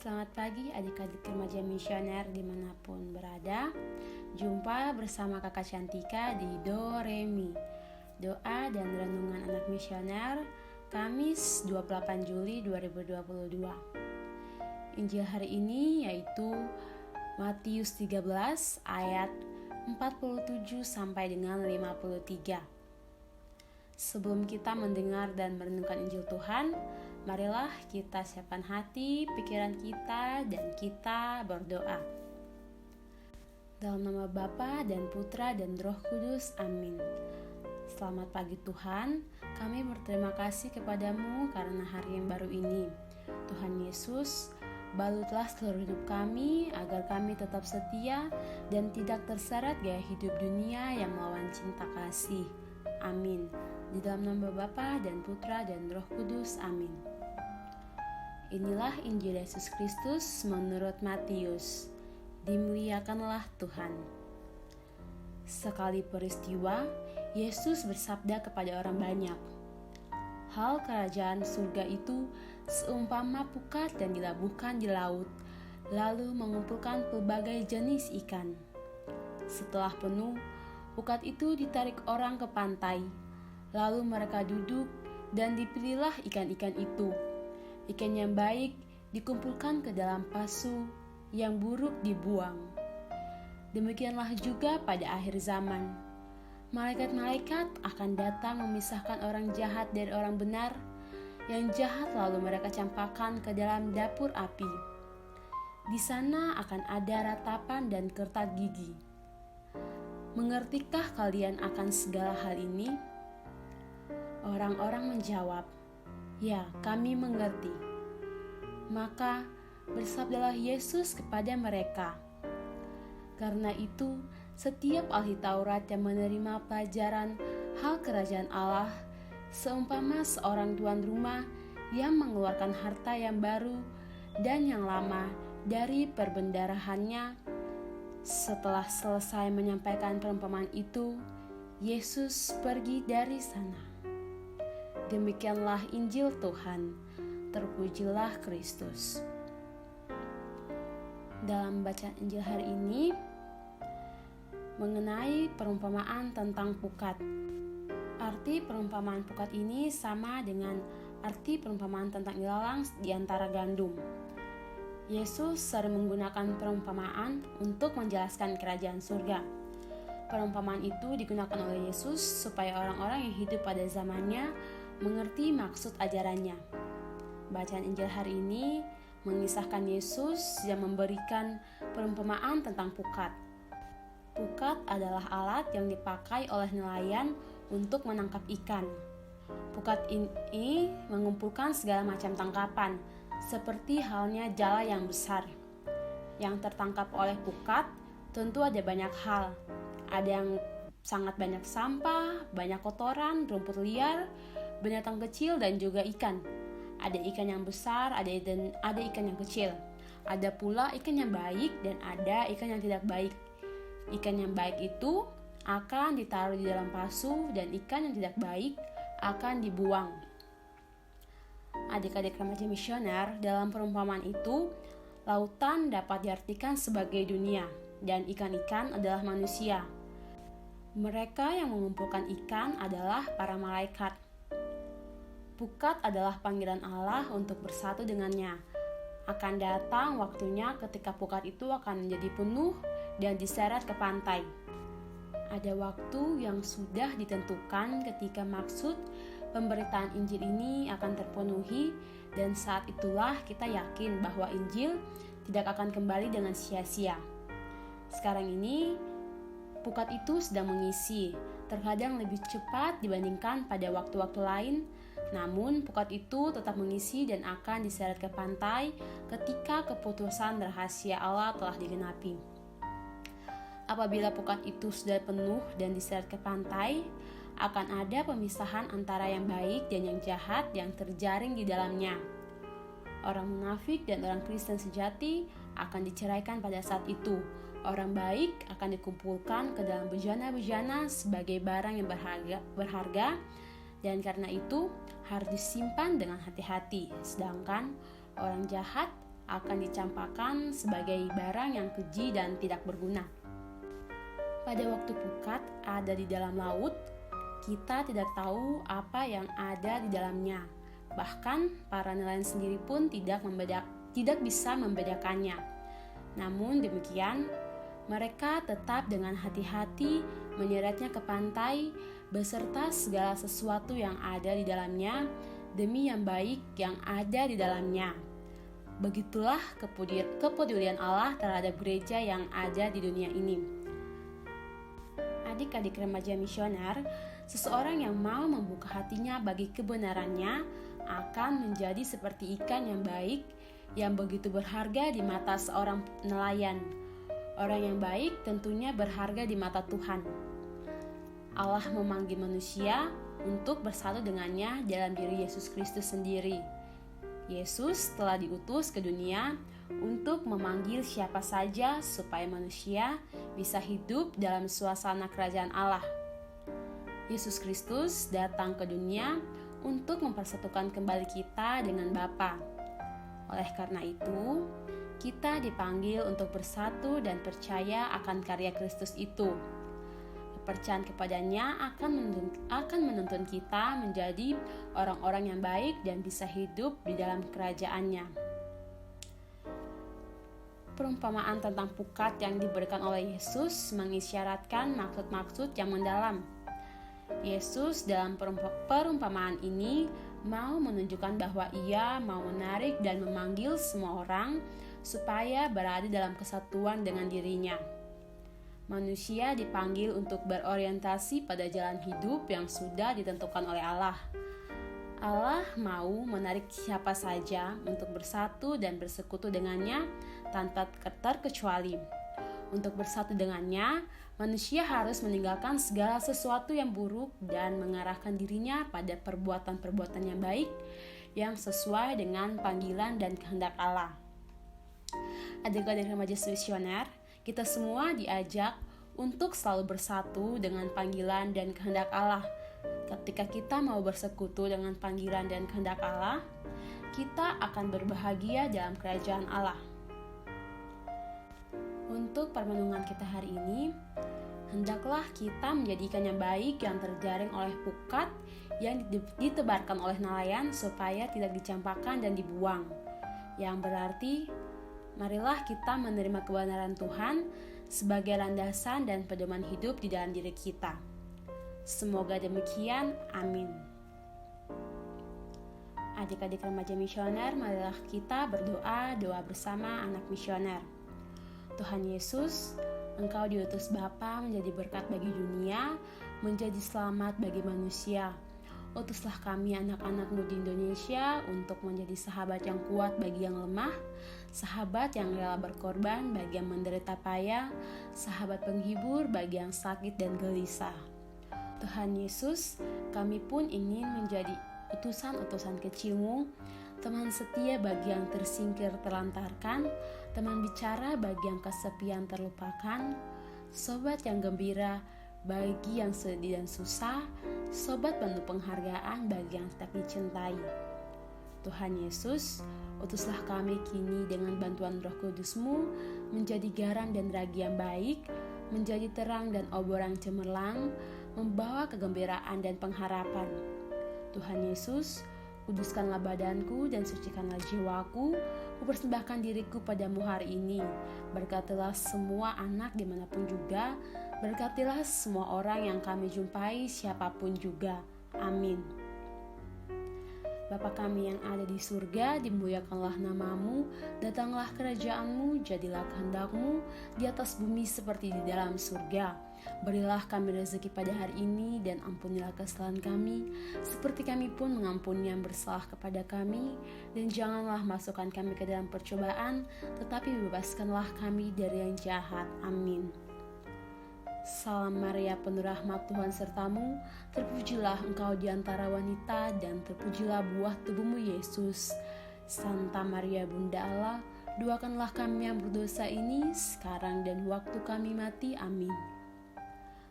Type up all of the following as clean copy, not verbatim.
Selamat pagi adik-adik remaja misioner dimanapun berada. Jumpa bersama kakak Cantika di Do Re Mi, doa dan renungan anak misioner, Kamis 28 Juli 2022. Injil hari ini yaitu Matius 13 ayat 47 sampai dengan 53. Sebelum kita mendengar dan merenungkan Injil Tuhan, marilah kita siapkan hati, pikiran kita, dan kita berdoa. Dalam nama Bapa dan Putra dan Roh Kudus, amin. Selamat pagi Tuhan, kami berterima kasih kepadamu karena hari yang baru ini. Tuhan Yesus, balutlah seluruh hidup kami agar kami tetap setia dan tidak terseret gaya hidup dunia yang melawan cinta kasih. Amin. Di dalam nama Bapa dan Putra dan Roh Kudus, amin. Inilah Injil Yesus Kristus menurut Matius. Dimuliakanlah Tuhan. Sekali peristiwa, Yesus bersabda kepada orang banyak, "Hal kerajaan surga itu seumpama pukat yang dilabuhkan di laut, lalu mengumpulkan pelbagai jenis ikan. Setelah penuh, pukat itu ditarik orang ke pantai. Lalu mereka duduk dan dipilihlah ikan-ikan itu. Ikan yang baik dikumpulkan ke dalam pasu, yang buruk dibuang. Demikianlah juga pada akhir zaman. Malaikat-malaikat akan datang memisahkan orang jahat dari orang benar. Yang jahat lalu mereka campakkan ke dalam dapur api. Di sana akan ada ratapan dan kertat gigi. Mengertikah kalian akan segala hal ini?" Orang-orang menjawab, "Ya, kami mengerti." Maka bersabdalah Yesus kepada mereka, "Karena itu, setiap ahli Taurat yang menerima pelajaran hal kerajaan Allah, seumpama seorang tuan rumah yang mengeluarkan harta yang baru dan yang lama dari perbendarahannya." Setelah selesai menyampaikan perumpamaan itu, Yesus pergi dari sana. Demikianlah Injil Tuhan. Terpujilah Kristus. Dalam bacaan Injil hari ini mengenai perumpamaan tentang pukat. Arti perumpamaan pukat ini sama dengan arti perumpamaan tentang ilalang di antara gandum. Yesus sering menggunakan perumpamaan untuk menjelaskan kerajaan surga. Perumpamaan itu digunakan oleh Yesus supaya orang-orang yang hidup pada zamannya mengerti maksud ajarannya. Bacaan Injil hari ini mengisahkan Yesus yang memberikan perumpamaan tentang pukat. Pukat adalah alat yang dipakai oleh nelayan untuk menangkap ikan. Pukat ini mengumpulkan segala macam tangkapan, seperti halnya jala yang besar. Yang tertangkap oleh pukat tentu ada banyak hal. Ada yang sangat banyak sampah, banyak kotoran, rumput liar, binatang kecil, dan juga ikan. Ada ikan yang besar, ada ikan yang kecil. Ada pula ikan yang baik dan ada ikan yang tidak baik. Ikan yang baik itu akan ditaruh di dalam pasu dan ikan yang tidak baik akan dibuang. Adik-adik remaja misioner, dalam perumpamaan itu, lautan dapat diartikan sebagai dunia dan ikan-ikan adalah manusia. Mereka yang mengumpulkan ikan adalah para malaikat. Pukat adalah panggilan Allah untuk bersatu dengannya. Akan datang waktunya ketika pukat itu akan menjadi penuh dan diseret ke pantai. Ada waktu yang sudah ditentukan ketika maksud pemberitaan Injil ini akan terpenuhi, dan saat itulah kita yakin bahwa Injil tidak akan kembali dengan sia-sia. Sekarang ini, pukat itu sedang mengisi, terkadang lebih cepat dibandingkan pada waktu-waktu lain. Namun pukat itu tetap mengisi dan akan diseret ke pantai ketika keputusan rahasia Allah telah digenapi. Apabila pukat itu sudah penuh dan diseret ke pantai, akan ada pemisahan antara yang baik dan yang jahat yang terjaring di dalamnya. Orang munafik dan orang Kristen sejati akan diceraikan pada saat itu. Orang baik akan dikumpulkan ke dalam bejana-bejana sebagai barang yang berharga, dan karena itu harus disimpan dengan hati-hati. Sedangkan orang jahat akan dicampakkan sebagai barang yang keji dan tidak berguna. Pada waktu pukat ada di dalam laut, kita tidak tahu apa yang ada di dalamnya. Bahkan para nelayan sendiri pun tidak bisa membedakannya. Namun demikian, mereka tetap dengan hati-hati menyeretnya ke pantai beserta segala sesuatu yang ada di dalamnya demi yang baik yang ada di dalamnya. Begitulah kepedulian Allah terhadap gereja yang ada di dunia ini. Adik-adik remaja misioner, seseorang yang mau membuka hatinya bagi kebenarannya akan menjadi seperti ikan yang baik yang begitu berharga di mata seorang nelayan. Orang yang baik tentunya berharga di mata Tuhan. Allah memanggil manusia untuk bersatu dengannya dalam diri Yesus Kristus sendiri. Yesus telah diutus ke dunia untuk memanggil siapa saja supaya manusia bisa hidup dalam suasana kerajaan Allah. Yesus Kristus datang ke dunia untuk mempersatukan kembali kita dengan Bapa. Oleh karena itu, kita dipanggil untuk bersatu dan percaya akan karya Kristus itu. Kepercayaan kepadanya akan menuntun kita menjadi orang-orang yang baik dan bisa hidup di dalam kerajaannya. Perumpamaan tentang pukat yang diberikan oleh Yesus mengisyaratkan maksud-maksud yang mendalam. Yesus dalam perumpamaan ini mau menunjukkan bahwa ia mau menarik dan memanggil semua orang supaya berada dalam kesatuan dengan dirinya. Manusia dipanggil untuk berorientasi pada jalan hidup yang sudah ditentukan oleh Allah. Allah mau menarik siapa saja untuk bersatu dan bersekutu dengannya tanpa terkecuali. Untuk bersatu dengannya, manusia harus meninggalkan segala sesuatu yang buruk dan mengarahkan dirinya pada perbuatan-perbuatan yang baik yang sesuai dengan panggilan dan kehendak Allah. Adik-adik remaja misioner, kita semua diajak untuk selalu bersatu dengan panggilan dan kehendak Allah. Ketika kita mau bersekutu dengan panggilan dan kehendak Allah, kita akan berbahagia dalam kerajaan Allah. Untuk permenungan kita hari ini, hendaklah kita menjadi ikan yang baik yang terjaring oleh pukat yang ditebarkan oleh nelayan supaya tidak dicampakkan dan dibuang. Yang berarti, marilah kita menerima kebenaran Tuhan sebagai landasan dan pedoman hidup di dalam diri kita. Semoga demikian, amin. Adik-adik remaja misioner, marilah kita berdoa doa bersama anak misioner. Tuhan Yesus, Engkau diutus Bapa menjadi berkat bagi dunia, menjadi selamat bagi manusia. Utuslah kami anak-anak-Mu di Indonesia untuk menjadi sahabat yang kuat bagi yang lemah, sahabat yang rela berkorban bagi yang menderita payah, sahabat penghibur bagi yang sakit dan gelisah. Tuhan Yesus, kami pun ingin menjadi utusan-utusan kecil-Mu, teman setia bagi yang tersingkir terlantarkan, teman bicara bagi yang kesepian terlupakan, sobat yang gembira bagi yang sedih dan susah, sobat penuh penghargaan bagi yang tak dicintai. Tuhan Yesus, utuslah kami kini dengan bantuan Roh Kudus-Mu menjadi garam dan ragi yang baik, menjadi terang dan obor yang cemerlang, membawa kegembiraan dan pengharapan. Tuhan Yesus, kuduskanlah badanku dan sucikanlah jiwaku. Kupersembahkan diriku padamu hari ini. Berkatilah semua anak dimanapun juga. Berkatilah semua orang yang kami jumpai siapapun juga. Amin. Bapa kami yang ada di surga, dimuliakanlah namamu. Datanglah kerajaanmu, jadilah kehendak-Mu di atas bumi seperti di dalam surga. Berilah kami rezeki pada hari ini dan ampunilah kesalahan kami, seperti kami pun mengampuni yang bersalah kepada kami. Dan janganlah masukkan kami ke dalam percobaan, tetapi bebaskanlah kami dari yang jahat. Amin. Salam Maria, penuh rahmat, Tuhan sertamu. Terpujilah engkau di antara wanita, dan terpujilah buah tubuhmu Yesus. Santa Maria Bunda Allah, doakanlah kami yang berdosa ini, sekarang dan waktu kami mati. Amin.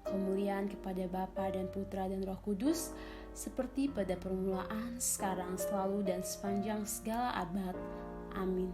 Kemuliaan kepada Bapa dan Putra dan Roh Kudus, seperti pada permulaan, sekarang, selalu, dan sepanjang segala abad. Amin.